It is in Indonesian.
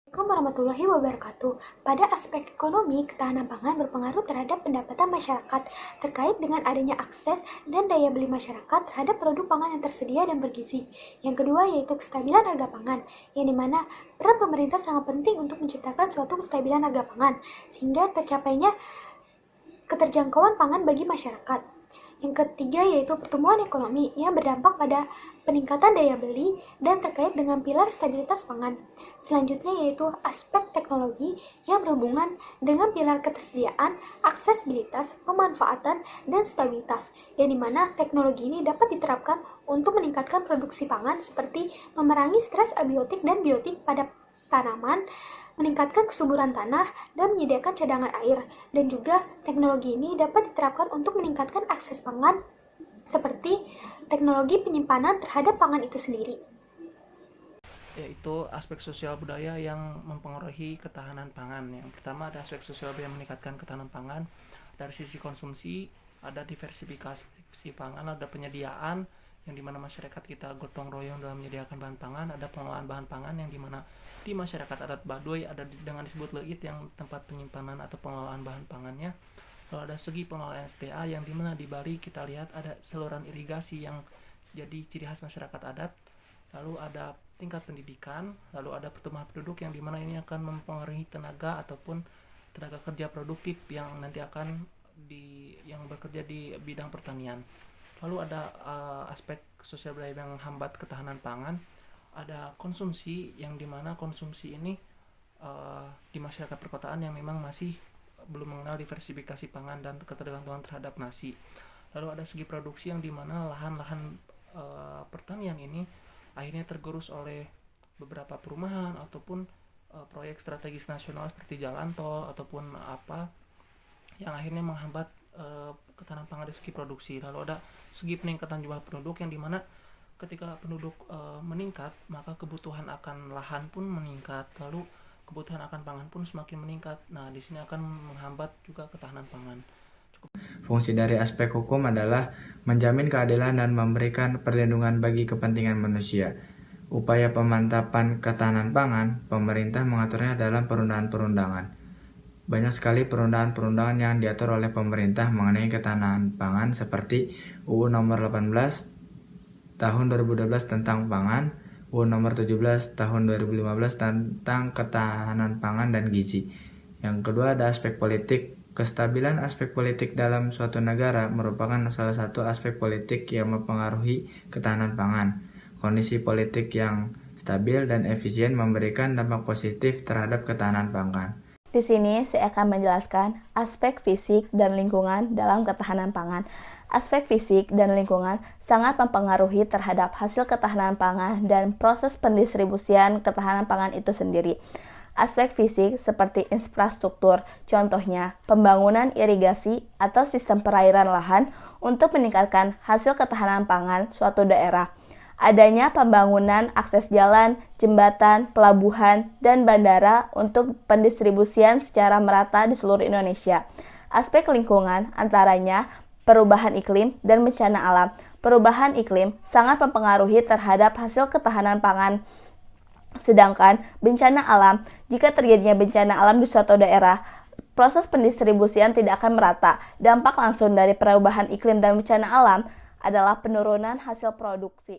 Assalamualaikum warahmatullahi wabarakatuh. Pada aspek ekonomi, ketahanan pangan berpengaruh terhadap pendapatan masyarakat terkait dengan adanya akses dan daya beli masyarakat terhadap produk pangan yang tersedia dan bergizi. Yang kedua yaitu kestabilan harga pangan, yang dimana peran pemerintah sangat penting untuk menciptakan suatu kestabilan harga pangan, sehingga tercapainya keterjangkauan pangan bagi masyarakat. Yang ketiga yaitu pertumbuhan ekonomi yang berdampak pada peningkatan daya beli dan terkait dengan pilar stabilitas pangan. Selanjutnya yaitu aspek teknologi yang berhubungan dengan pilar ketersediaan, aksesibilitas, pemanfaatan, dan stabilitas, yang dimana teknologi ini dapat diterapkan untuk meningkatkan produksi pangan seperti memerangi stres abiotik dan biotik pada tanaman, meningkatkan kesuburan tanah, dan menyediakan cadangan air. Dan juga teknologi ini dapat diterapkan untuk meningkatkan akses pangan seperti teknologi penyimpanan terhadap pangan itu sendiri. Yaitu aspek sosial budaya yang mempengaruhi ketahanan pangan. Yang pertama ada aspek sosial budaya yang meningkatkan ketahanan pangan. Dari sisi konsumsi ada diversifikasi pangan, ada penyediaan yang dimana masyarakat kita gotong royong dalam menyediakan bahan pangan, ada pengelolaan bahan pangan yang dimana di masyarakat adat Baduy ada dengan disebut leit yang tempat penyimpanan atau pengelolaan bahan pangannya. Lalu ada segi pengelolaan STA yang dimana di Bali kita lihat ada saluran irigasi yang jadi ciri khas masyarakat adat. Lalu ada tingkat pendidikan, lalu ada pertumbuhan penduduk yang dimana ini akan mempengaruhi tenaga ataupun tenaga kerja produktif yang nanti akan yang bekerja di bidang pertanian. Lalu ada aspek sosial budaya yang menghambat ketahanan pangan. Ada konsumsi yang dimana konsumsi ini di masyarakat perkotaan yang memang masih belum mengenal diversifikasi pangan dan ketergantungan terhadap nasi. Lalu ada segi produksi yang dimana lahan-lahan pertanian ini akhirnya tergerus oleh beberapa perumahan ataupun proyek strategis nasional seperti jalan tol ataupun apa yang akhirnya menghambat ketahanan pangan dari segi produksi. Lalu ada segi peningkatan jumlah penduduk yang dimana ketika penduduk meningkat maka kebutuhan akan lahan pun meningkat, lalu kebutuhan akan pangan pun semakin meningkat. Nah, di sini akan menghambat juga ketahanan pangan. Fungsi dari aspek hukum adalah menjamin keadilan dan memberikan perlindungan bagi kepentingan manusia. Upaya pemantapan ketahanan pangan, pemerintah mengaturnya dalam perundang-perundangan. Banyak sekali perundang-perundangan yang diatur oleh pemerintah mengenai ketahanan pangan seperti UU nomor 18 tahun 2012 tentang pangan, UU nomor 17 tahun 2015 tentang ketahanan pangan dan gizi. Yang kedua ada aspek politik. Kestabilan aspek politik dalam suatu negara merupakan salah satu aspek politik yang mempengaruhi ketahanan pangan. Kondisi politik yang stabil dan efisien memberikan dampak positif terhadap ketahanan pangan. Di sini saya akan menjelaskan aspek fisik dan lingkungan dalam ketahanan pangan. Aspek fisik dan lingkungan sangat mempengaruhi terhadap hasil ketahanan pangan dan proses pendistribusian ketahanan pangan itu sendiri. Aspek fisik seperti infrastruktur, contohnya pembangunan irigasi atau sistem perairan lahan untuk meningkatkan hasil ketahanan pangan suatu daerah. Adanya pembangunan akses jalan, jembatan, pelabuhan, dan bandara untuk pendistribusian secara merata di seluruh Indonesia. Aspek lingkungan antaranya perubahan iklim dan bencana alam. Perubahan iklim sangat mempengaruhi terhadap hasil ketahanan pangan. Sedangkan bencana alam, jika terjadinya bencana alam di suatu daerah, proses pendistribusian tidak akan merata. Dampak langsung dari perubahan iklim dan bencana alam adalah penurunan hasil produksi.